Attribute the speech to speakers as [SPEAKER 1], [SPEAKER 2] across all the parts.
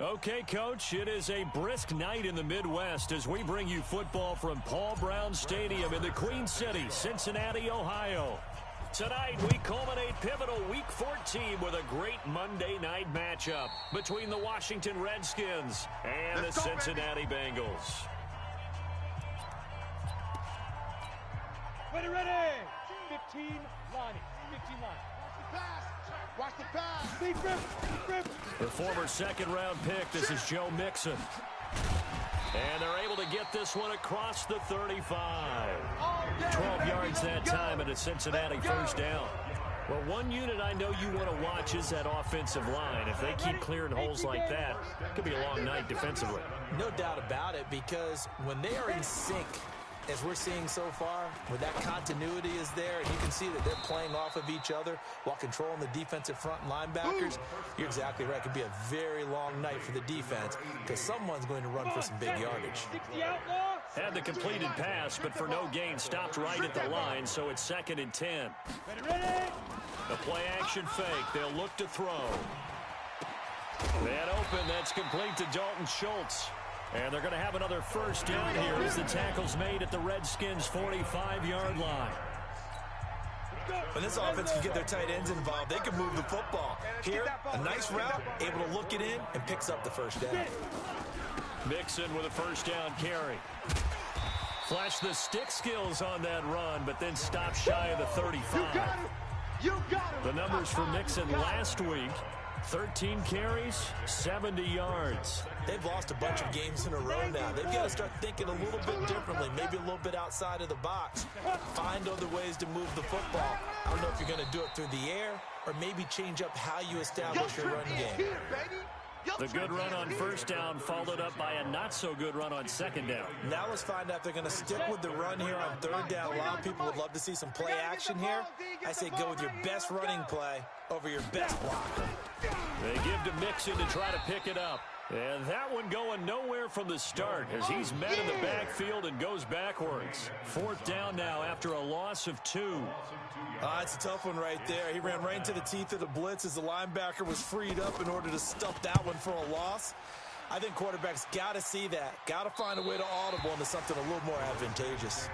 [SPEAKER 1] Okay, Coach, it is a brisk night in the Midwest as we bring you football from Paul Brown Stadium in the Queen City, Cincinnati, Ohio. Tonight, we culminate pivotal Week 14 with a great Monday night matchup between the Washington Redskins and the Cincinnati Bengals.
[SPEAKER 2] Ready. 15 line. 15 line. Watch the pass. Deep grip.
[SPEAKER 1] The former second-round pick, this is Joe Mixon. And they're able to get this one across the 35. 12 yards that time and a Cincinnati first down. Well, one unit I know you want to watch is that offensive line. If they keep clearing holes like that, it could be a long night defensively.
[SPEAKER 3] No doubt about it, because when they are in sync, as we're seeing so far, where that continuity is there, and you can see that they're playing off of each other while controlling the defensive front linebackers, you're exactly right. It could be a very long night for the defense because someone's going to run for some big yardage.
[SPEAKER 1] Had the completed pass, but for no gain, stopped right at the line, so it's 2nd and 10. The play-action fake. They'll look to throw. That open, that's complete to Dalton Schultz. And they're going to have another first down here as the tackle's made at the Redskins' 45-yard line.
[SPEAKER 3] When this offense can get their tight ends involved, they can move the football. Here, a nice route, able to look it in, and picks up the first down.
[SPEAKER 1] Mixon with a first down carry. Flashed the stick skills on that run, but then stopped shy of the 35. The numbers for Mixon last week: 13 carries, 70 yards.
[SPEAKER 3] They've lost a bunch of games in a row now. They've got to start thinking a little bit differently, maybe a little bit outside of the box. Find other ways to move the football. I don't know if you're going to do it through the air or maybe change up how you establish your run game.
[SPEAKER 1] The good run on first down followed up by a not-so-good run on second down.
[SPEAKER 3] Now let's find out if they're going to stick with the run here on third down. A lot of people would love to see some play action here. I say go with your best running play over your best blocker.
[SPEAKER 1] They give to Mixon to try to pick it up. And that one going nowhere from the start as he's met in the backfield and goes backwards. 4th down now after a loss of 2.
[SPEAKER 3] It's a tough one right there. He ran right into the teeth of the blitz as the linebacker was freed up in order to stuff that one for a loss. I think quarterbacks got to see that. Got to find a way to audible into something a little more advantageous.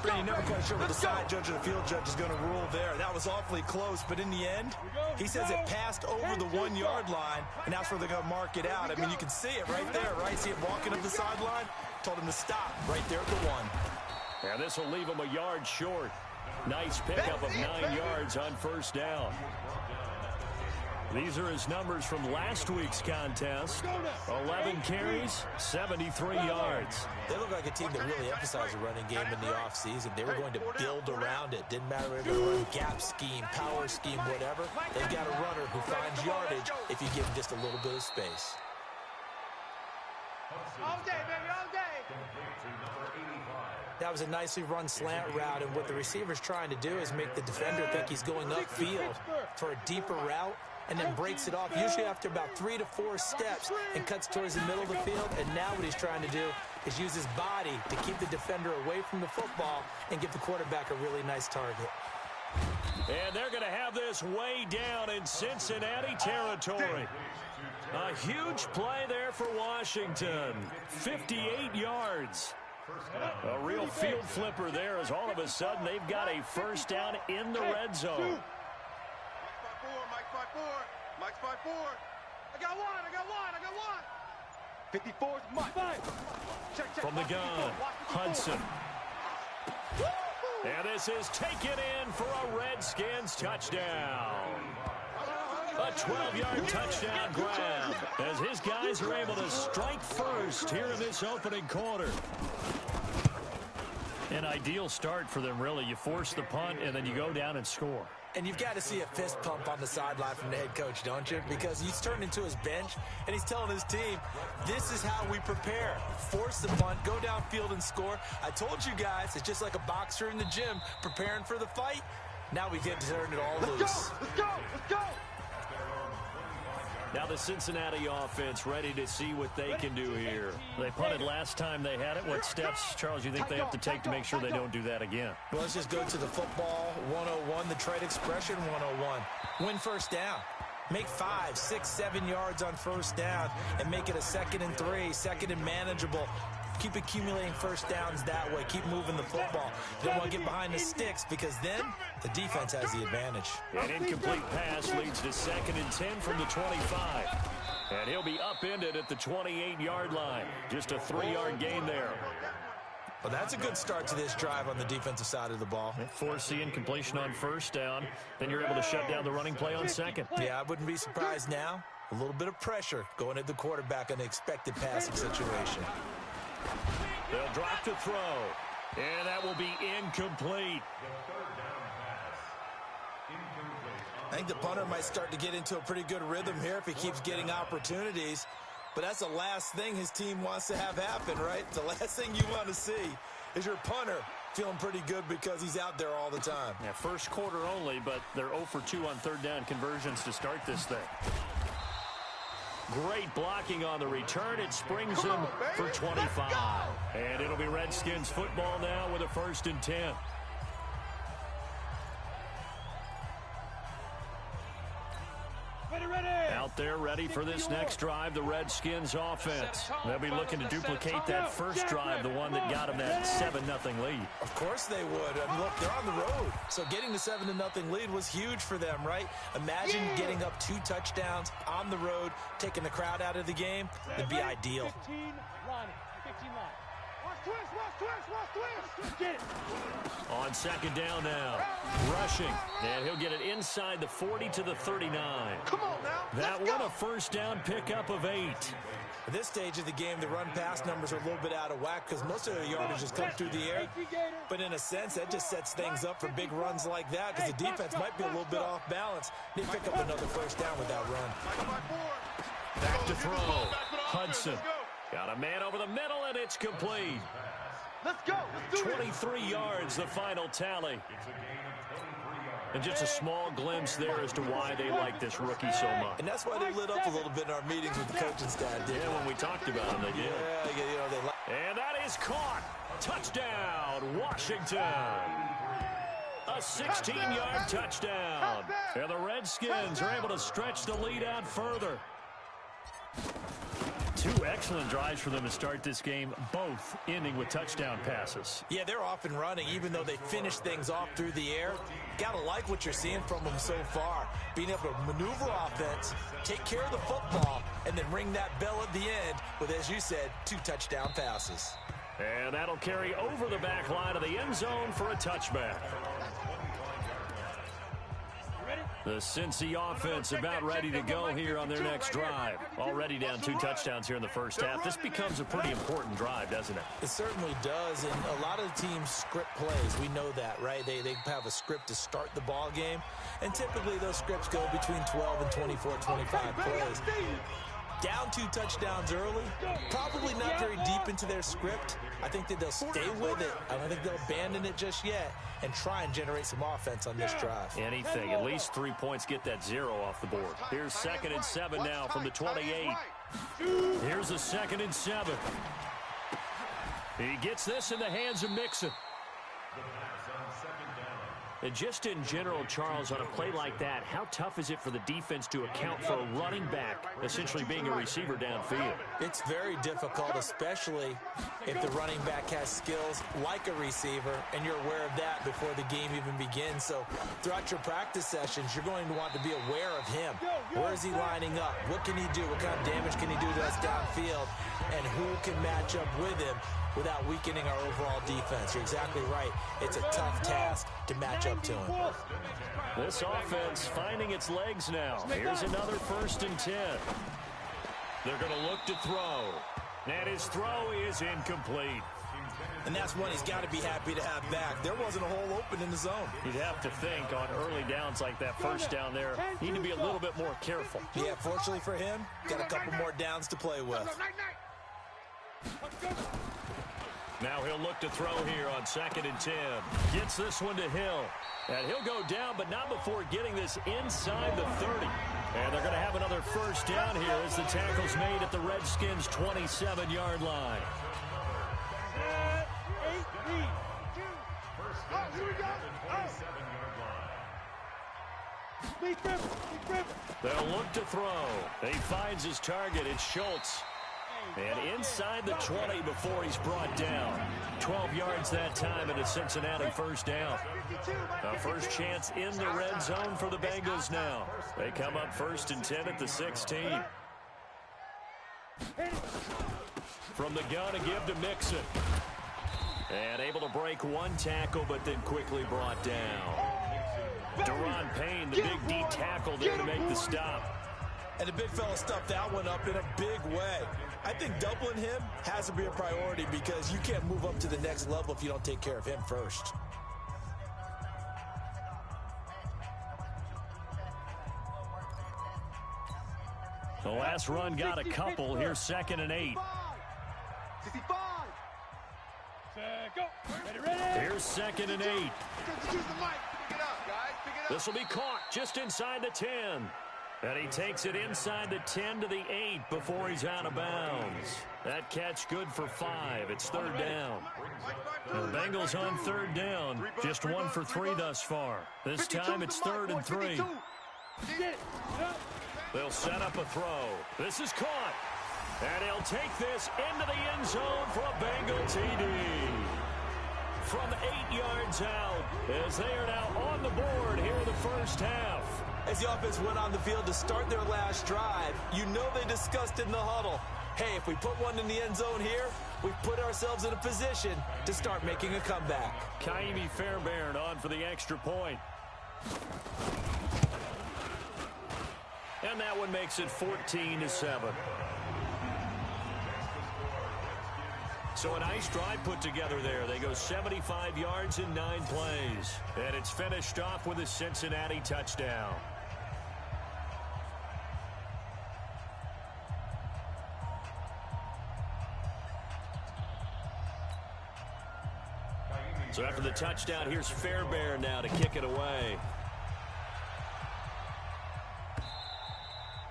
[SPEAKER 3] Brady never quite sure what the side judge or the field judge is going to rule there. That was awfully close, but in the end, he says it passed over the 1-yard line, and that's where they're going to mark it out. I mean, you can see it right there, right? See him walking up the sideline? Told him to stop right there at the 1.
[SPEAKER 1] And this will leave him a yard short. Nice pickup of 9 yards on first down. These are his numbers from last week's contest. 11 carries, 73 yards.
[SPEAKER 3] They look like a team that really emphasized the running game in the offseason. They were going to build around it. Didn't matter if they run gap scheme, power scheme, whatever. They've got a runner who finds yardage if you give him just a little bit of space.
[SPEAKER 2] All day, baby, all day.
[SPEAKER 3] That was a nicely run slant route, and what the receiver's trying to do is make the defender think he's going upfield for a deeper route, and then breaks it off, usually after about 3 to 4 steps, and cuts towards the middle of the field. And now what he's trying to do is use his body to keep the defender away from the football and give the quarterback a really nice target.
[SPEAKER 1] And they're going to have this way down in Cincinnati territory. A huge play there for Washington. 58 yards. A real field flipper there as all of a sudden they've got a first down in the red zone.
[SPEAKER 2] Mike's 5-4. I got one. 54's Mike. Check.
[SPEAKER 1] From the gun, Hudson. And this is taken in for a Redskins touchdown. A 12-yard touchdown grab as his guys are able to strike first here in this opening quarter. An ideal start for them, really. You force the punt, and then you go down and score.
[SPEAKER 3] And you've got to see a fist pump on the sideline from the head coach, don't you? Because he's turned into his bench, and he's telling his team, this is how we prepare. Force the punt, go downfield and score. I told you guys, it's just like a boxer in the gym preparing for the fight. Now we get to turn it all loose.
[SPEAKER 2] Let's go!
[SPEAKER 1] Now the Cincinnati offense ready to see what they can do here. They punted last time they had it. What steps, Charles, you think they have to take to make sure they don't do that again?
[SPEAKER 3] Well, let's just go to the football 101, the trade expression 101. Win first down. Make 5, 6, 7 yards on first down and make it a 2nd and 3, 2nd and manageable. Keep accumulating first downs that way. Keep moving the football. You don't want to get behind the sticks because then the defense has the advantage.
[SPEAKER 1] An incomplete pass leads to 2nd and 10 from the 25. And he'll be upended at the 28-yard line. Just a 3-yard gain there.
[SPEAKER 3] Well, that's a good start to this drive on the defensive side of the ball.
[SPEAKER 1] Force the incompletion on first down. Then you're able to shut down the running play on 2nd.
[SPEAKER 3] Yeah, I wouldn't be surprised now. A little bit of pressure going at the quarterback in an expected passing situation.
[SPEAKER 1] They'll drop to throw. And that will be incomplete.
[SPEAKER 3] I think the punter might start to get into a pretty good rhythm here if he keeps getting opportunities. But that's the last thing his team wants to have happen, right? The last thing you want to see is your punter feeling pretty good because he's out there all the time.
[SPEAKER 1] Yeah, first quarter only, but they're 0 for 2 on third down conversions to start this thing. Great blocking on the return. It springs him for 25. And it'll be Redskins football now with a 1st and 10. Out there ready for this next drive, the Redskins offense. They'll be looking to duplicate that first drive, the one that got them that 7-0 lead.
[SPEAKER 3] Of course they would. And look, they're on the road. So getting the 7-0 lead was huge for them, right? Imagine getting up 2 touchdowns on the road, taking the crowd out of the game. That'd be ideal.
[SPEAKER 2] 15 line. 15 line. Watch twist. Get it.
[SPEAKER 1] On 2nd down now, rushing, and he'll get it inside the 40 to the 39.
[SPEAKER 2] Come on now.
[SPEAKER 1] That one a first down pickup of 8.
[SPEAKER 3] At this stage of the game, the run-pass numbers are a little bit out of whack because most of their yardage has come through the air. But in a sense, that just sets things up for big runs like that because the defense might be a little bit off balance. They pick up another first down with that run.
[SPEAKER 1] Back to throw. Hudson. Got a man over the middle, and it's complete.
[SPEAKER 2] Let's go.
[SPEAKER 1] 23 yards, the final tally. And just a small glimpse there as to why they like this rookie so much.
[SPEAKER 3] And that's why they lit up a little bit in our meetings with the coaching staff.
[SPEAKER 1] Yeah, when we talked about them, they did.
[SPEAKER 3] Yeah, you know, they like.
[SPEAKER 1] And that is caught. Touchdown, Washington. A 16-yard touchdown. And the Redskins are able to stretch the lead out further. 2 excellent drives for them to start this game, both ending with touchdown passes.
[SPEAKER 3] Yeah, they're off and running, even though they finish things off through the air. Gotta like what you're seeing from them so far. Being able to maneuver offense, take care of the football, and then ring that bell at the end with, as you said, 2 touchdown passes.
[SPEAKER 1] And that'll carry over the back line of the end zone for a touchback. The Cincy offense about ready to go here on their next drive. Already down 2 touchdowns here in the first half. This becomes a pretty important drive, doesn't it?
[SPEAKER 3] It certainly does, and a lot of the teams script plays. We know that, right? They have a script to start the ball game, and typically those scripts go between 12 and 24, 25 plays. Down 2 touchdowns early, probably not very deep into their script. I think that they'll stay with it. I don't think they'll abandon it just yet and try and generate some offense on this drive.
[SPEAKER 1] Anything. At least 3 points get that 0 off the board. Here's 2nd and 7 now from the 28. Here's a 2nd and 7. He gets this in the hands of Mixon. And just in general, Charles, on a play like that, how tough is it for the defense to account for a running back essentially being a receiver downfield?
[SPEAKER 3] It's very difficult, especially if the running back has skills like a receiver, and you're aware of that before the game even begins. So throughout your practice sessions, you're going to want to be aware of him. Where is he lining up? What can he do? What kind of damage can he do to us downfield? And who can match up with him without weakening our overall defense? You're exactly right. It's a tough task to match up to him.
[SPEAKER 1] This offense finding its legs now. Here's another 1st and 10. They're going to look to throw. And his throw is incomplete.
[SPEAKER 3] And that's one he's got to be happy to have back. There wasn't a hole open in the zone.
[SPEAKER 1] You'd have to think on early downs like that first down there, need to be a little bit more careful.
[SPEAKER 3] Yeah, fortunately for him, got a couple more downs to play with.
[SPEAKER 1] Now he'll look to throw here on 2nd and 10. Gets this one to Hill. And he'll go down, but not before getting this inside the 30. And they're going to have another first down here as the tackle's made at the Redskins' 27-yard line. They'll look to throw. He finds his target. It's Schultz. And inside the 20 before he's brought down. 12 yards that time and a Cincinnati first down. A first chance in the red zone for the Bengals now. They come up 1st and 10 at the 16. From the gun, a give to Mixon. And able to break one tackle, but then quickly brought down. Deron Payne, the big D tackle there to make the stop.
[SPEAKER 3] And the big fella stuffed that one up in a big way. I think doubling him has to be a priority because you can't move up to the next level if you don't take care of him first.
[SPEAKER 1] The last run got a couple. Here's 2nd and 8. Here's 2nd and 8. This will be caught just inside the 10. And he takes it inside the 10 to the 8 before he's out of bounds. That catch good for 5. It's 3rd down. The Bengals on 3rd down. Just 1 for 3 thus far. This time it's 3rd and 3. They'll set up a throw. This is caught. And he'll take this into the end zone for a Bengal TD. From 8 yards out as they are now on the board here in the first half.
[SPEAKER 3] As the offense went on the field to start their last drive, you know they discussed in the huddle, hey, if we put one in the end zone here, we put ourselves in a position to start making a comeback.
[SPEAKER 1] Kaimi Fairbairn on for the extra point. And that one makes it 14-7. So a nice drive put together there. They go 75 yards in 9 plays. And it's finished off with a Cincinnati touchdown. So after the touchdown, here's Fairbairn now to kick it away.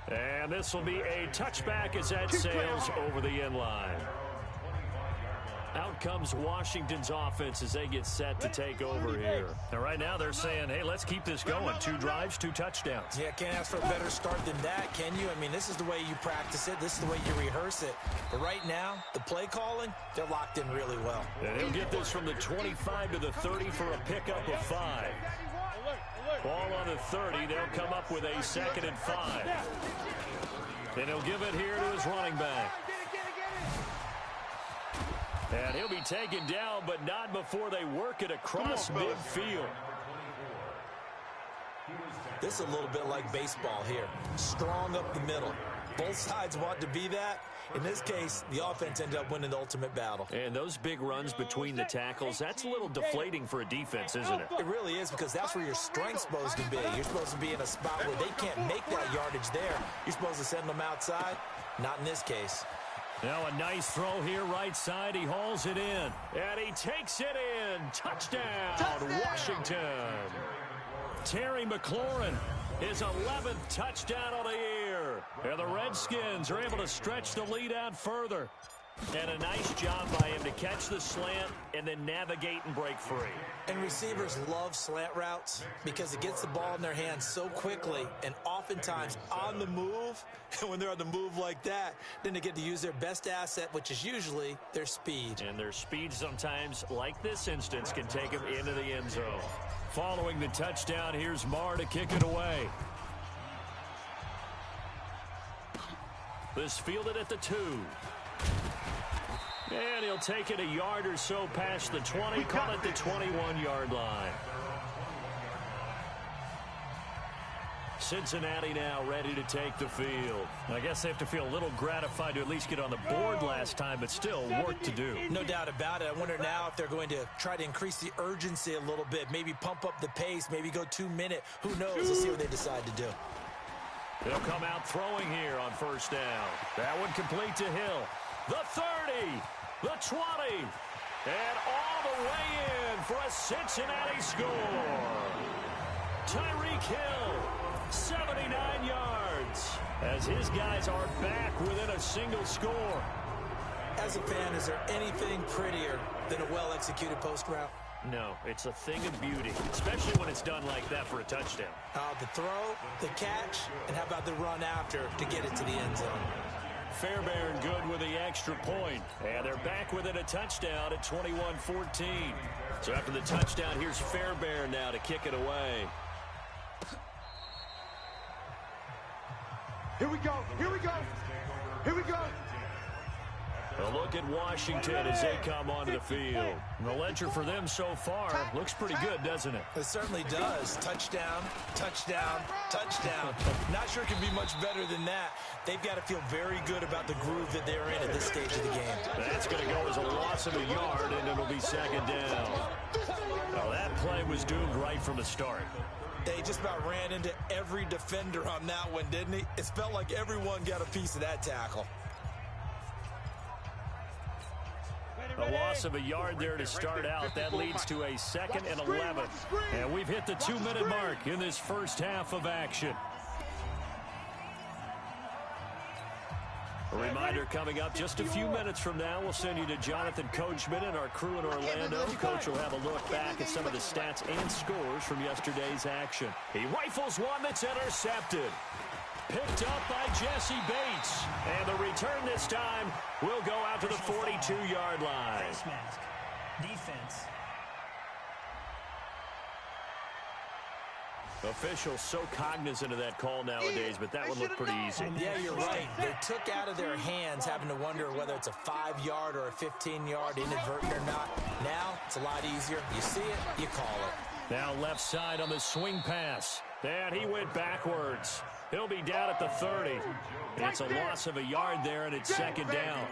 [SPEAKER 1] And this will be a touchback as that sails over the end line. Out comes Washington's offense as they get set to take over here. And right now they're saying, hey, let's keep this going. 2 drives, 2 touchdowns.
[SPEAKER 3] Yeah, can't ask for a better start than that, can you? I mean, this is the way you practice it. This is the way you rehearse it. But right now, the play calling, they're locked in really well.
[SPEAKER 1] And he'll get this from the 25 to the 30 for a pickup of 5. Ball on the 30. They'll come up with a 2nd and 5. And he'll give it here to his running back. And he'll be taken down, but not before they work it across midfield.
[SPEAKER 3] This is a little bit like baseball here. Strong up the middle. Both sides want to be that. In this case, the offense ended up winning the ultimate battle.
[SPEAKER 1] And those big runs between the tackles, that's a little deflating for a defense, isn't it?
[SPEAKER 3] It really is, because that's where your strength's supposed to be. You're supposed to be in a spot where they can't make that yardage there. You're supposed to send them outside. Not in this case.
[SPEAKER 1] Now a nice throw here right side. He hauls it in. And he takes it in. Touchdown, Washington. Terry McLaurin, his 11th touchdown of the year. And the Redskins are able to stretch the lead out further. And a nice job by him to catch the slant and then navigate and break free.
[SPEAKER 3] And receivers love slant routes because it gets the ball in their hands so quickly and oftentimes on the move. And when they're on the move like that, then they get to use their best asset, which is usually their speed.
[SPEAKER 1] And their speed sometimes, like this instance, can take them into the end zone. Following the touchdown, here's Marr to kick it away. This fielded at the 2. And he'll take it a yard or so past the 20, call it the 21-yard line. Cincinnati now ready to take the field. I guess they have to feel a little gratified to at least get on the board last time, but still work to do.
[SPEAKER 3] No doubt about it. I wonder now if they're going to try to increase the urgency a little bit, maybe pump up the pace, maybe go 2-minute. Who knows? Let's see what they decide to do.
[SPEAKER 1] They'll come out throwing here on first down. That one complete to Hill. The 30, the 20, and all the way in for a Cincinnati score. Tyreek Hill, 79 yards, as his guys are back within a single score.
[SPEAKER 3] As a fan, is there anything prettier than a well-executed post route?
[SPEAKER 1] No, it's a thing of beauty, especially when it's done like that for a touchdown.
[SPEAKER 3] The throw, the catch, and how about the run after to get it to the end zone?
[SPEAKER 1] Fairbairn good with the extra point. And they're back with it, a touchdown at 21-14. So after the touchdown, here's Fairbairn now to kick it away.
[SPEAKER 2] Here we go. Here we go. Here we go.
[SPEAKER 1] A look at Washington as they come onto the field. And the ledger for them so far looks pretty good, doesn't it?
[SPEAKER 3] It certainly does. Touchdown, touchdown, touchdown. Not sure it can be much better than that. They've got to feel very good about the groove that they're in at this stage of the game.
[SPEAKER 1] That's going to go as a loss of a yard, and it'll be second down. Well, that play was doomed right from the start.
[SPEAKER 3] They just about ran into every defender on that one, didn't he? It felt like everyone got a piece of that tackle.
[SPEAKER 1] A loss of a yard there to start out. That leads to a 2nd and 11. And we've hit the 2-minute mark in this first half of action. A reminder coming up just a few minutes from now. We'll send you to Jonathan Coachman and our crew in Orlando. Coach will have a look back at some of the stats and scores from yesterday's action. He rifles one that's intercepted. Picked up by Jesse Bates. And the return this time will go out to the 42-yard line.
[SPEAKER 4] Face mask. Defense.
[SPEAKER 1] Officials so cognizant of that call nowadays, but that one looked pretty easy.
[SPEAKER 3] Yeah, you're right. They took out of their hands having to wonder whether it's a 5-yard or a 15-yard, inadvertent or not. Now, it's a lot easier. You see it, you call it.
[SPEAKER 1] Now left side on the swing pass. And he went backwards. He'll be down at the 30. It's a loss of a yard there, and it's second down.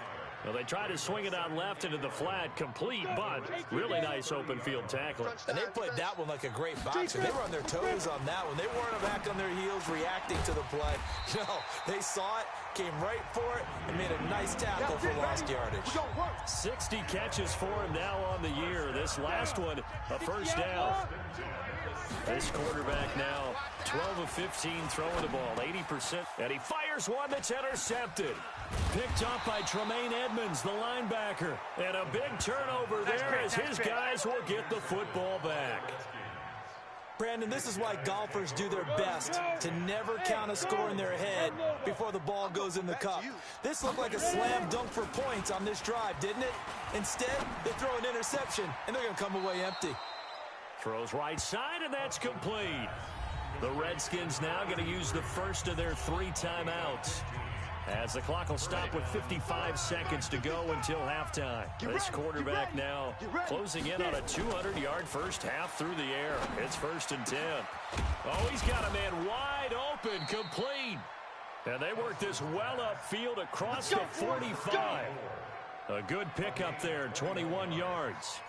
[SPEAKER 1] Well, they tried to swing it out left into the flat, complete, but really nice open field tackling.
[SPEAKER 3] And they played that one like a great boxer. They were on their toes on that one. They weren't back on their heels reacting to the play. No, they saw it, came right for it, and made a nice tackle for lost yardage.
[SPEAKER 1] 60 catches for him now on the year. This last one, a first down. This quarterback now, 12 of 15 throwing the ball, 80%. And he fires one that's intercepted. Picked up by Tremaine Edmonds, the linebacker. And a big turnover there as his guys will get the football back.
[SPEAKER 3] Brandon, this is why golfers do their best to never count a score in their head before the ball goes in the cup. This looked like a slam dunk for points on this drive, didn't it? Instead, they throw an interception, and they're going to come away empty.
[SPEAKER 1] Throws right side, and that's complete. The Redskins now going to use the first of their 3 timeouts, as the clock will stop with 55 seconds to go until halftime. This quarterback now closing in on a 200-yard first half through the air. It's 1st and 10. Oh, he's got a man wide open, complete. And they work this well upfield across the 45. A good pickup there, 21 yards.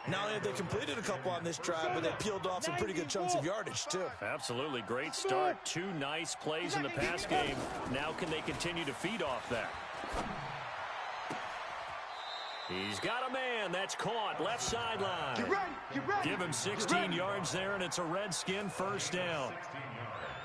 [SPEAKER 3] Not only have they completed a couple on this drive, but they peeled off some pretty good chunks of yardage, too.
[SPEAKER 1] Absolutely. Great start. 2 nice plays in the pass game. Now can they continue to feed off that? He's got a man. That's caught. Left sideline. Give him 16 yards there, and it's a Redskin first down.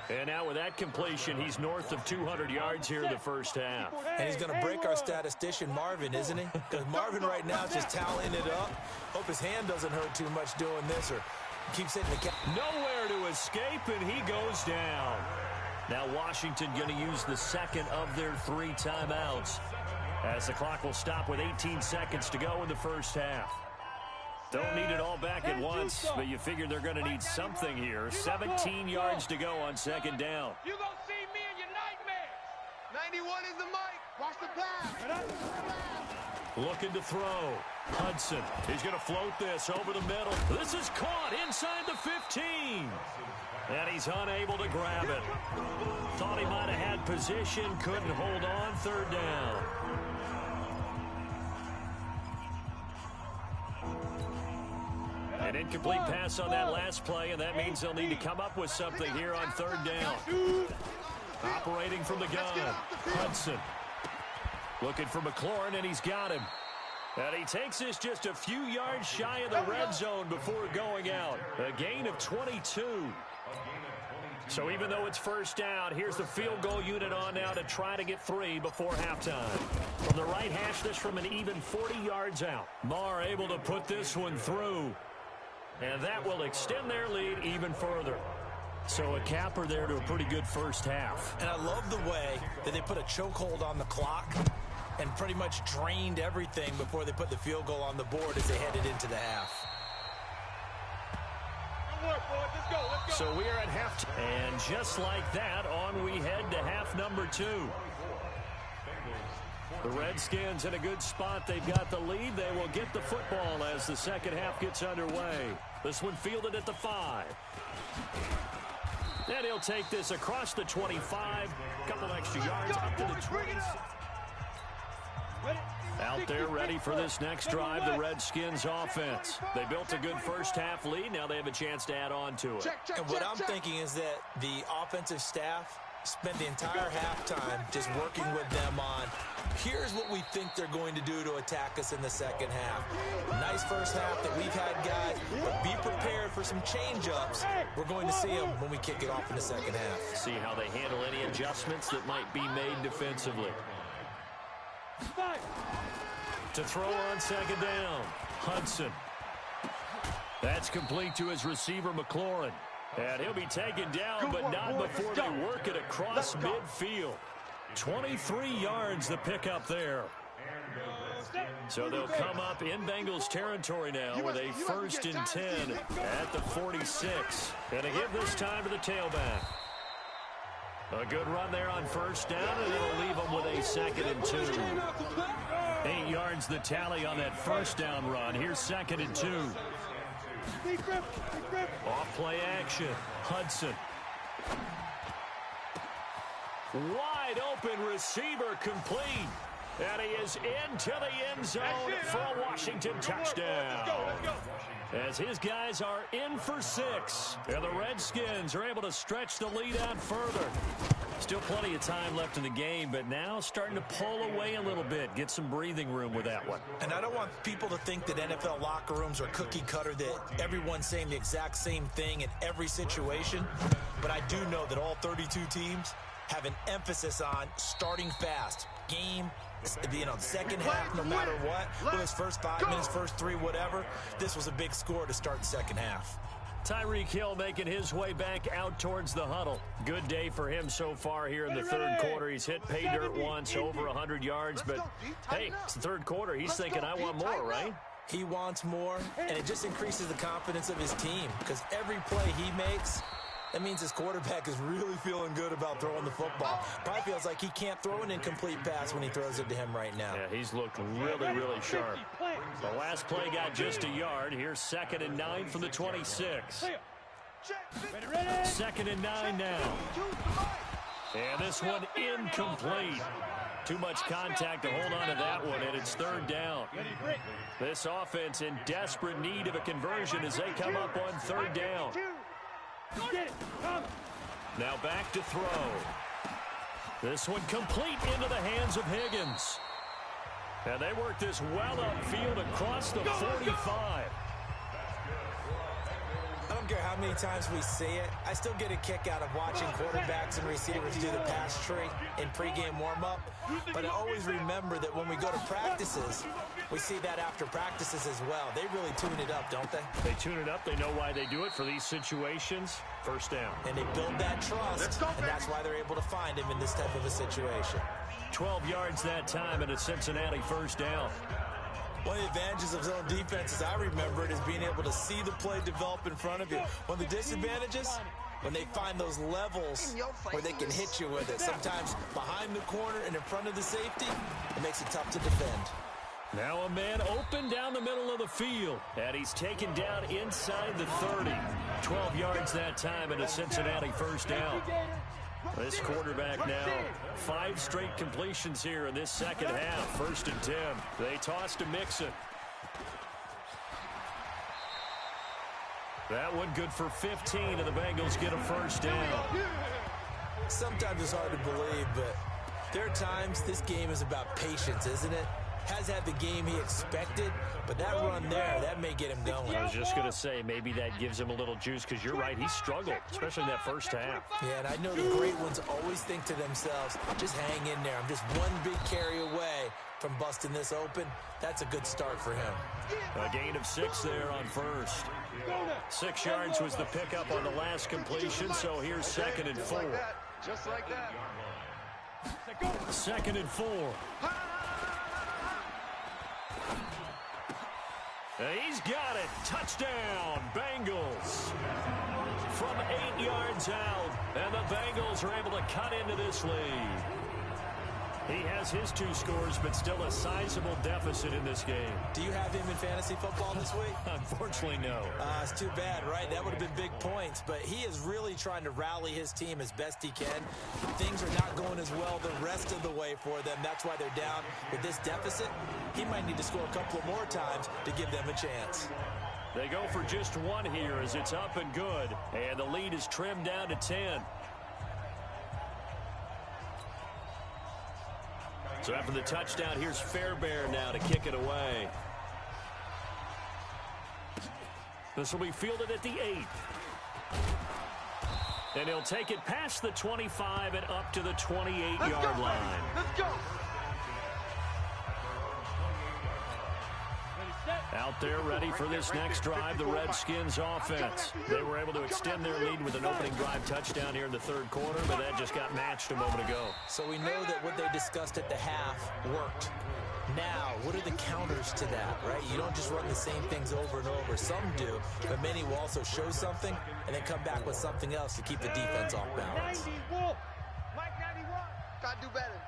[SPEAKER 1] And now with that completion, he's north of 200 yards here in the first half.
[SPEAKER 3] And he's going to break our statistician, Marvin, isn't he? Because Marvin right now is just tallying it up. Hope his hand doesn't hurt too much doing this or keeps hitting the cap.
[SPEAKER 1] Nowhere to escape, and he goes down. Now Washington going to use the 2nd of their 3 timeouts, as the clock will stop with 18 seconds to go in the first half. Don't need it all back at once, but you figure they're going to need something here. 17 yards to go on 2nd down.
[SPEAKER 2] You're going to see me in your nightmares. 91 is the mic. Watch the pass.
[SPEAKER 1] Looking to throw. Hudson. He's going to float this over the middle. This is caught inside the 15. And he's unable to grab it. Thought he might have had position. Couldn't hold on. 3rd down. An incomplete pass on that last play, and that means they'll need to come up with something here on 3rd down. Operating from the gun, Hudson. Looking for McLaurin, and he's got him. And he takes this just a few yards shy of the red zone before going out. A gain of 22. So even though it's 1st down, here's the field goal unit on now to try to get 3 before halftime. From the right hash, this from an even 40 yards out. Marr able to put this one through. And that will extend their lead even further. So a capper there to a pretty good first half.
[SPEAKER 3] And I love the way that they put a chokehold on the clock and pretty much drained everything before they put the field goal on the board as they headed into the half.
[SPEAKER 2] Good work, boys. Let's go. Let's go.
[SPEAKER 1] So we are at halftime. And just like that, on we head to half number 2. The Redskins in a good spot. They've got the lead. They will get the football as the second half gets underway. This one fielded at the 5. And he'll take this across the 25. Couple extra yards up to the 20. Out there ready for this next drive, the Redskins offense. They built a good first half lead. Now they have a chance to add on to it.
[SPEAKER 3] And what I'm thinking is that the offensive staff spent the entire halftime just working with them on, here's what we think they're going to do to attack us in the second half. Nice first half that we've had, guys, but be prepared for some change-ups. We're going to see them when we kick it off in the second half.
[SPEAKER 1] See how they handle any adjustments that might be made defensively. To throw on second down, Hudson. That's complete to his receiver, McLaurin. And he'll be taken down, but not before they work it across midfield. 23 yards the pickup there. So they'll come up in Bengals territory now with a 1st and 10 at the 46. And to give this time to the tailback. A good run there on first down, and it'll leave them with a 2nd and 2. 8 yards the tally on that first down run. Here's 2nd and 2. Off play action. Hudson. Wide open receiver complete. And he is into the end zone for a Washington touchdown. As his guys are in for 6. And the Redskins are able to stretch the lead out further. Still plenty of time left in the game, but now starting to pull away a little bit. Get some breathing room with that one.
[SPEAKER 3] And I don't want people to think that NFL locker rooms are cookie cutter, that everyone's saying the exact same thing in every situation. But I do know that all 32 teams have an emphasis on starting fast. Game, second half, no matter what. Whether it's first 5 minutes, first 3, whatever. This was a big score to start the second half.
[SPEAKER 1] Tyreek Hill making his way back out towards the huddle. Good day for him so far here in the third quarter. He's hit pay dirt once, over 100 yards. But, hey, it's the third quarter. He's thinking, I want more, right?
[SPEAKER 3] He wants more, and it just increases the confidence of his team because every play he makes, that means his quarterback is really feeling good about throwing the football. Probably feels like he can't throw an incomplete pass when he throws it to him right now.
[SPEAKER 1] Yeah, he's looked really, really sharp. The last play got just a yard. Here's 2nd and 9 from the 26. 2nd and 9 now. And this one incomplete. Too much contact to hold on to that one, and it's 3rd down. This offense in desperate need of a conversion as they come up on 3rd down. Now back to throw. This one complete into the hands of Higgins. And they work this well upfield across the 45.
[SPEAKER 3] I don't care how many times we see it. I still get a kick out of watching quarterbacks and receivers do the pass tree in pregame warm-up. But I always remember that when we go to practices, we see that after practices as well. They really tune it up, don't they?
[SPEAKER 1] They tune it up. They know why they do it for these situations. First down.
[SPEAKER 3] And they build that trust, and that's why they're able to find him in this type of a situation.
[SPEAKER 1] 12 yards that time and a Cincinnati first down.
[SPEAKER 3] One of the advantages of zone defense, as I remember it, is being able to see the play develop in front of you. One of the disadvantages, when they find those levels where they can hit you with it. Sometimes behind the corner and in front of the safety, it makes it tough to defend.
[SPEAKER 1] Now a man open down the middle of the field. And he's taken down inside the 30. 12 yards that time and a Cincinnati first down. This quarterback now, 5 straight completions here in this second half. 1st and 10. They toss to Mixon. That one good for 15, and the Bengals get a first down.
[SPEAKER 3] Sometimes it's hard to believe, but there are times this game is about patience, isn't it? has had the game he expected, but that run there, that may get him going.
[SPEAKER 1] I was just going to say, maybe that gives him a little juice, because you're right, he struggled, especially in that first half.
[SPEAKER 3] Yeah, and I know the great ones always think to themselves, just hang in there. I'm just one big carry away from busting this open. That's a good start for him.
[SPEAKER 1] A gain of 6 there on first. 6 yards was the pickup on the last completion, so here's 2nd and 4.
[SPEAKER 2] Just like that.
[SPEAKER 1] 2nd and 4. He's got it. Touchdown, Bengals. From 8 yards out, and the Bengals are able to cut into this lead. He has his 2 scores, but still a sizable deficit in this game.
[SPEAKER 3] Do you have him in fantasy football this week?
[SPEAKER 1] Unfortunately, no.
[SPEAKER 3] It's too bad, right? That would have been big points, but he is really trying to rally his team as best he can. Things are not going as well the rest of the way for them. That's why they're down with this deficit. He might need to score a couple of more times to give them a chance.
[SPEAKER 1] They go for just 1 here as it's up and good, and the lead is trimmed down to 10. So after the touchdown, here's Fairbairn now to kick it away. This will be fielded at the 8. And he'll take it past the 25 and up to the 28-yard line.
[SPEAKER 2] Let's go.
[SPEAKER 1] Out there ready for this next drive, the Redskins offense. They were able to extend their lead with an opening drive touchdown here in the 3rd quarter, but that just got matched a moment ago.
[SPEAKER 3] So we know that what they discussed at the half worked. Now, what are the counters to that, right? You don't just run the same things over and over. Some do, but many will also show something and then come back with something else to keep the defense off balance.
[SPEAKER 2] 90, Wolf. Mike 91. Gotta do better.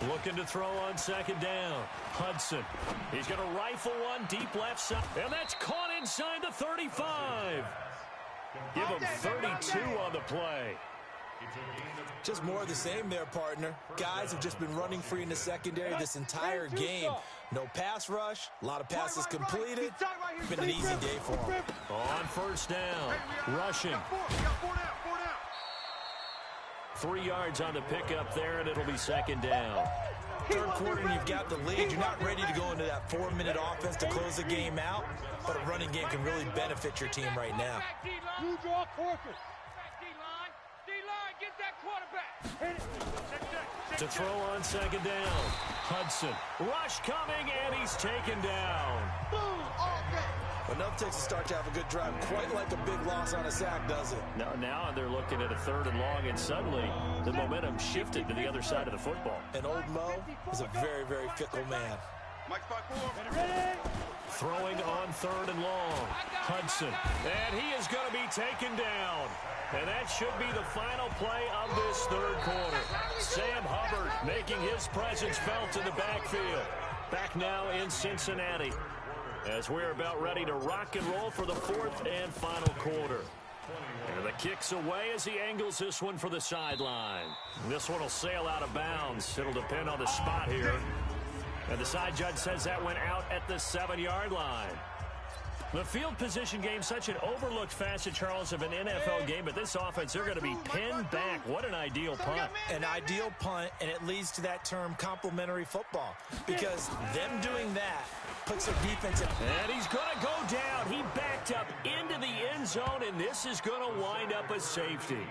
[SPEAKER 1] Looking to throw on 2nd down. Hudson. He's going to rifle one deep left side. And that's caught inside the 35. Give him 32 on the play.
[SPEAKER 3] Just more of the same there, partner. Guys have just been running free in the secondary this entire game. No pass rush, a lot of passes completed. It's been an easy day for them.
[SPEAKER 1] On 1st down, rushing. 3 yards on the pickup there, and it'll be 2nd down.
[SPEAKER 3] 3rd quarter, and you've got the lead. You're not ready to go into that 4-minute offense to close the game out, but a running game can really benefit your team right now.
[SPEAKER 2] You draw Corker. D-line, get that quarterback.
[SPEAKER 1] To throw on 2nd down, Hudson. Rush coming, and he's taken down.
[SPEAKER 2] Boom, all day.
[SPEAKER 3] Enough takes a start to have a good drive, quite like a big loss on a sack, does it?
[SPEAKER 1] Now they're looking at a 3rd and long, and suddenly the momentum shifted to the other side of the football.
[SPEAKER 3] And old Mo is a very, very fickle man.
[SPEAKER 2] Mike 5-4. Ready?
[SPEAKER 1] Throwing on 3rd and long, Hudson. And he is going to be taken down. And that should be the final play of this 3rd quarter. Sam Hubbard making his presence felt in the backfield. Back now in Cincinnati, as we're about ready to rock and roll for the 4th and final quarter. And the kick's away as he angles this one for the sideline. This one will sail out of bounds. It'll depend on the spot here. And the side judge says that went out at the 7-yard line. The field position game, such an overlooked facet, Charles, of an NFL game, but this offense, they're going to be pinned back. What an ideal punt.
[SPEAKER 3] An ideal punt, and it leads to that term complementary football, because them doing that puts their defense in.
[SPEAKER 1] And he's going to go down. He backed up into the end zone, and this is going to wind up a safety.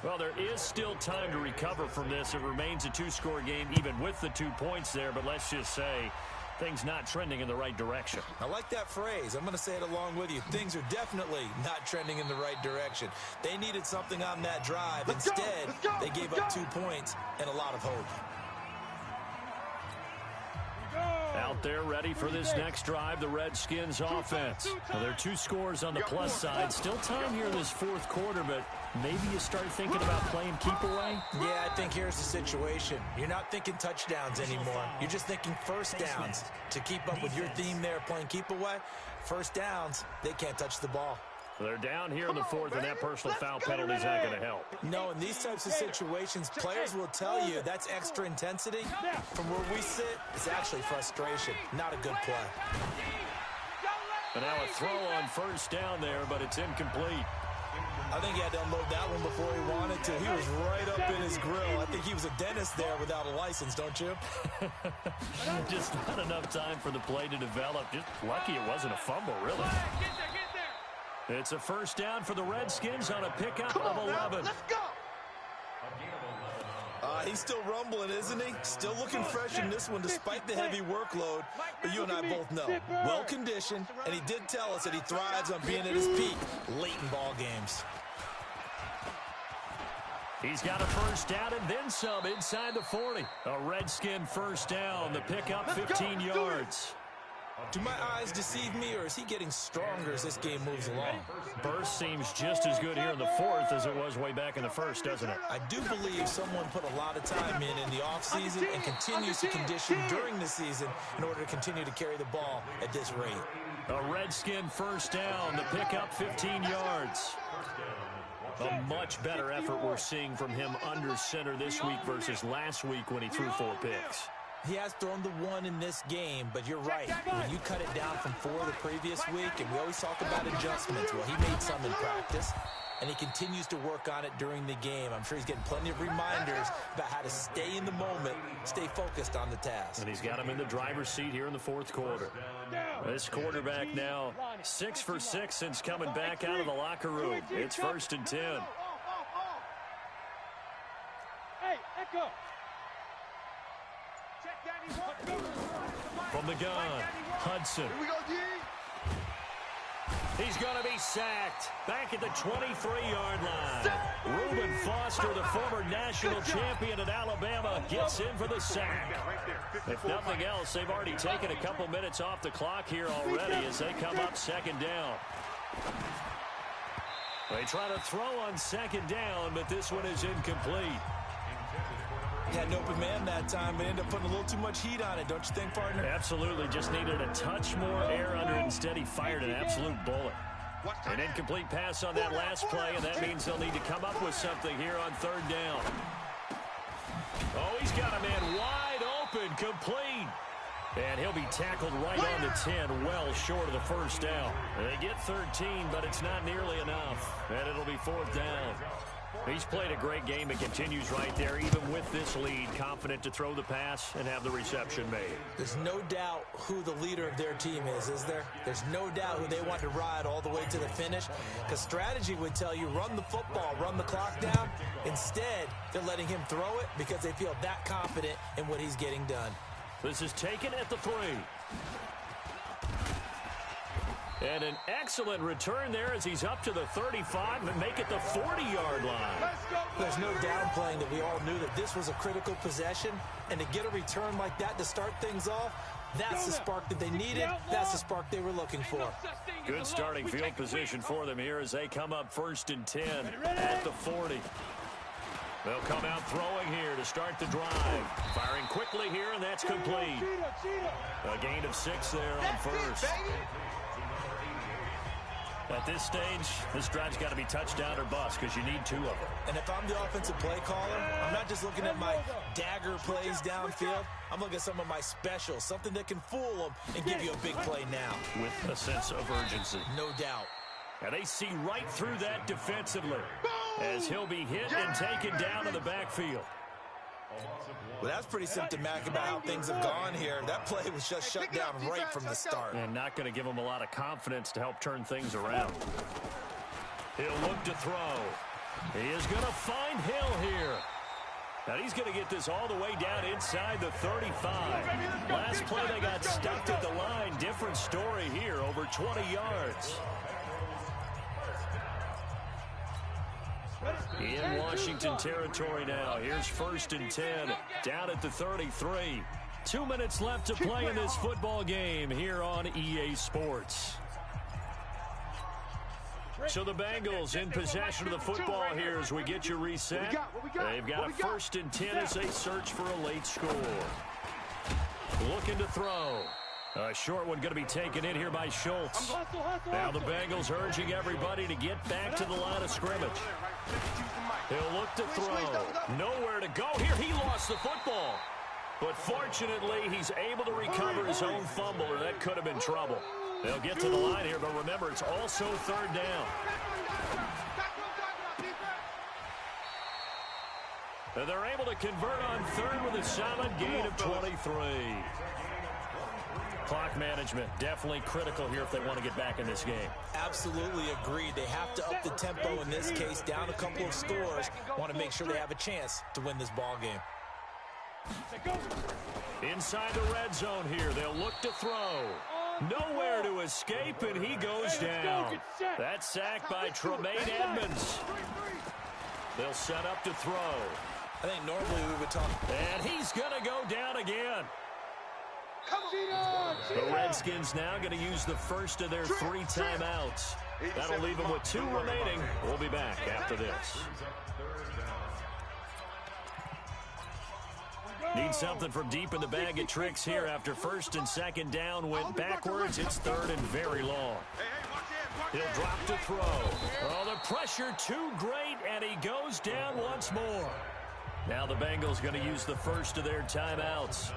[SPEAKER 1] Well, there is still time to recover from this. It remains a 2-score game, even with the 2 points there, but let's just say things not trending in the right direction.
[SPEAKER 3] I like that phrase. I'm going to say it along with you. Things are definitely not trending in the right direction. They needed something on that drive. Instead, they gave up 2 points and a lot of hope.
[SPEAKER 1] Out there ready for this next drive, the Redskins offense. Well, there are 2 scores on the plus side. Still time here in this 4th quarter, but maybe you start thinking about playing keep away?
[SPEAKER 3] Yeah, I think here's the situation. You're not thinking touchdowns anymore. You're just thinking 1st downs. To keep up with your theme there, playing keep away, 1st downs, they can't touch the ball.
[SPEAKER 1] They're down here in the 4th, and that personal foul penalty is not going to help.
[SPEAKER 3] No, in these types of situations, players will tell you that's extra intensity. From where we sit, it's actually frustration, not a good play.
[SPEAKER 1] And now a throw on 1st down there, but it's incomplete.
[SPEAKER 3] I think he had to unload that one before he wanted to. He was right up in his grill. I think he was a dentist there without a license, don't you?
[SPEAKER 1] Just not enough time for the play to develop. Just lucky it wasn't a fumble, really.
[SPEAKER 2] Get there.
[SPEAKER 1] It's a first down for the Redskins on a pickup of 11.
[SPEAKER 2] Let's go.
[SPEAKER 3] He's still rumbling, isn't he? Still looking fresh in this one despite the heavy workload. But you and I both know, well-conditioned, and he did tell us that he thrives on being at his peak late in ball games.
[SPEAKER 1] He's got a first down and then some inside the 40. A Redskin first down. The pickup 15 yards.
[SPEAKER 3] Do my eyes deceive me, or is he getting stronger as this game moves along?
[SPEAKER 1] Burst seems just as good here in the fourth as it was way back in the first, doesn't it?
[SPEAKER 3] I do believe someone put a lot of time in the offseason and continues to condition during the season in order to continue to carry the ball at this rate.
[SPEAKER 1] A Redskin first down. The pickup 15 yards. A much better effort we're seeing from him under center this week versus last week when he threw 4 picks.
[SPEAKER 3] He has thrown the 1 in this game, but you're right. When you cut it down from 4 the previous week, and we always talk about adjustments, well, he made some in practice, and he continues to work on it during the game. I'm sure he's getting plenty of reminders about how to stay in the moment, stay focused on the task.
[SPEAKER 1] And he's got him in the driver's seat here in the fourth quarter. This quarterback now 6 for 6 since coming back out of the locker room. It's 1st and 10.
[SPEAKER 2] Hey, Echo.
[SPEAKER 1] From the gun, Hudson.
[SPEAKER 2] Here we go, D.
[SPEAKER 1] He's going to be sacked. Back at the 23-yard line. Reuben Foster, the former national champion at Alabama, gets in for the sack. If nothing else, they've already taken a couple minutes off the clock here already as they come up 2nd down. They try to throw on 2nd down, but this one is incomplete.
[SPEAKER 3] He had an open man that time, but ended up putting a little too much heat on it, don't you think, partner?
[SPEAKER 1] Absolutely. Just needed a touch more air under it. Instead, he fired an absolute bullet. An incomplete pass on that last play, and that means they'll need to come up with something here on 3rd down. Oh, he's got a man wide open, complete. And he'll be tackled right on the 10, well short of the first down. They get 13, but it's not nearly enough. And it'll be 4th down. He's played a great game and continues right there, even with this lead, confident to throw the pass and have the reception made.
[SPEAKER 3] There's no doubt who the leader of their team is there? There's no doubt who they want to ride all the way to the finish, because strategy would tell you run the football, run the clock down. Instead, they're letting him throw it because they feel that confident in what he's getting done.
[SPEAKER 1] This is taken at the 3. And an excellent return there as he's up to the 35 and make it the 40-yard line.
[SPEAKER 3] There's no downplaying that we all knew that this was a critical possession, and to get a return like that to start things off, that's the spark that they needed. That's the spark they were looking for.
[SPEAKER 1] Good starting field position for them here as they come up 1st and 10 at the 40. They'll come out throwing here to start the drive. Firing quickly here, and that's complete. A gain of 6 there on 1st. At this stage, this drive's got to be touchdown or bust because you need 2 of them.
[SPEAKER 3] And if I'm the offensive play caller, I'm not just looking at my dagger plays downfield. I'm looking at some of my specials, something that can fool them and give you a big play now.
[SPEAKER 1] With a sense of urgency.
[SPEAKER 3] No doubt.
[SPEAKER 1] And they see right through that defensively as he'll be hit and taken down in the backfield.
[SPEAKER 3] Well, that's pretty symptomatic about how things have gone here. That play was just shut down right from the start.
[SPEAKER 1] And not going to give him a lot of confidence to help turn things around. He'll look to throw. He is going to find Hill here. And he's going to get this all the way down inside the 35. Last play they got stuck at the line. Different story here, over 20 yards. In Washington territory now. Here's 1st and 10, down at the 33. 2 minutes left to play in this football game here on EA Sports. So the Bengals in possession of the football here as we get you reset. They've got a 1st and 10 as they search for a late score. Looking to throw. A short one going to be taken in here by Schultz. Now the Bengals urging everybody to get back to the line of scrimmage. He'll look to throw. Nowhere to go here. He lost the football. But fortunately, he's able to recover his own fumble, or that could have been trouble. They'll get to the line here, but remember, it's also 3rd down. And they're able to convert on third with a solid gain of 23. Clock management definitely critical here if they want to get back in this game.
[SPEAKER 3] Absolutely agreed. They have to up the tempo in this case, down a couple of scores. Want to make sure they have a chance to win this ball game.
[SPEAKER 1] Inside the red zone here, they'll look to throw. Nowhere to escape, and he goes down. That's sacked by Tremaine Edmonds. They'll set up to throw.
[SPEAKER 3] I think normally we would talk.
[SPEAKER 1] And he's going to go down again. The Redskins now going to use the first of their 3 timeouts. That'll leave them with 2 remaining. We'll be back after this. Need something from deep in the bag of tricks here after first and second down went backwards. It's third and very long. He'll drop to throw. Oh, the pressure too great, and he goes down once more. Now the Bengals going to use the first of their timeouts,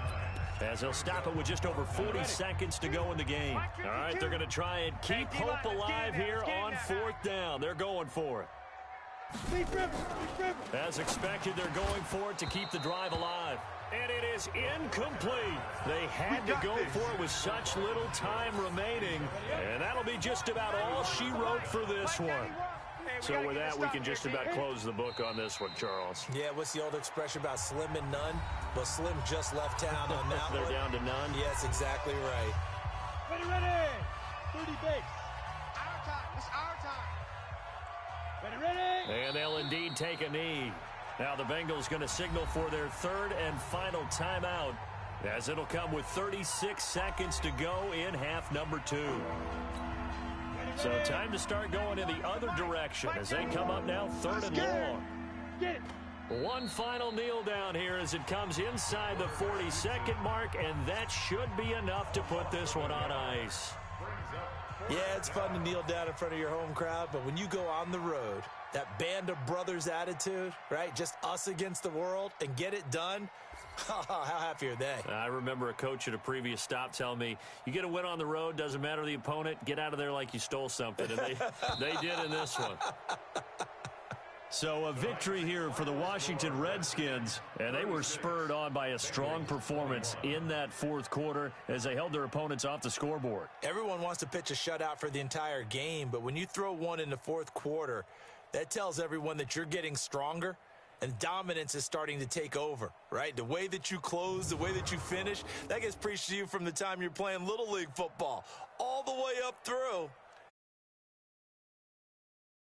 [SPEAKER 1] as they'll stop it with just over 40 seconds to go in the game. All right, they're going to try and keep hope alive here on 4th down. They're going for it. As expected, they're going for it to keep the drive alive. And it is incomplete. They had to go for it with such little time remaining. And that'll be just about all she wrote for this one. So with that, we can just about close the book on this one, Charles.
[SPEAKER 3] Yeah, what's the old expression about slim and none? Well, Slim just left town on that
[SPEAKER 1] They're
[SPEAKER 3] one.
[SPEAKER 1] down to none?
[SPEAKER 3] Yes, exactly right.
[SPEAKER 2] Ready. 30 base. Our time. It's our time. Ready.
[SPEAKER 1] And they'll indeed take a knee. Now the Bengals going to signal for their 3rd and final timeout, as it'll come with 36 seconds to go in half number 2. So time to start going in the other direction as they come up now 3rd and long. One final kneel down here as it comes inside the 40-second mark, and that should be enough to put this one on ice.
[SPEAKER 3] Yeah, it's fun to kneel down in front of your home crowd, but when you go on the road, that band of brothers attitude, right? Just us against the world and get it done. How happy are they?
[SPEAKER 1] I remember a coach at a previous stop telling me, you get a win on the road, doesn't matter the opponent, get out of there like you stole something. And they did in this one. So a victory here for the Washington Redskins, and they were spurred on by a strong performance in that 4th quarter as they held their opponents off the scoreboard.
[SPEAKER 3] Everyone wants to pitch a shutout for the entire game, but when you throw one in the 4th quarter, that tells everyone that you're getting stronger and dominance is starting to take over, right? The way that you close, the way that you finish, that gets preached to you from the time you're playing Little League football all the way up through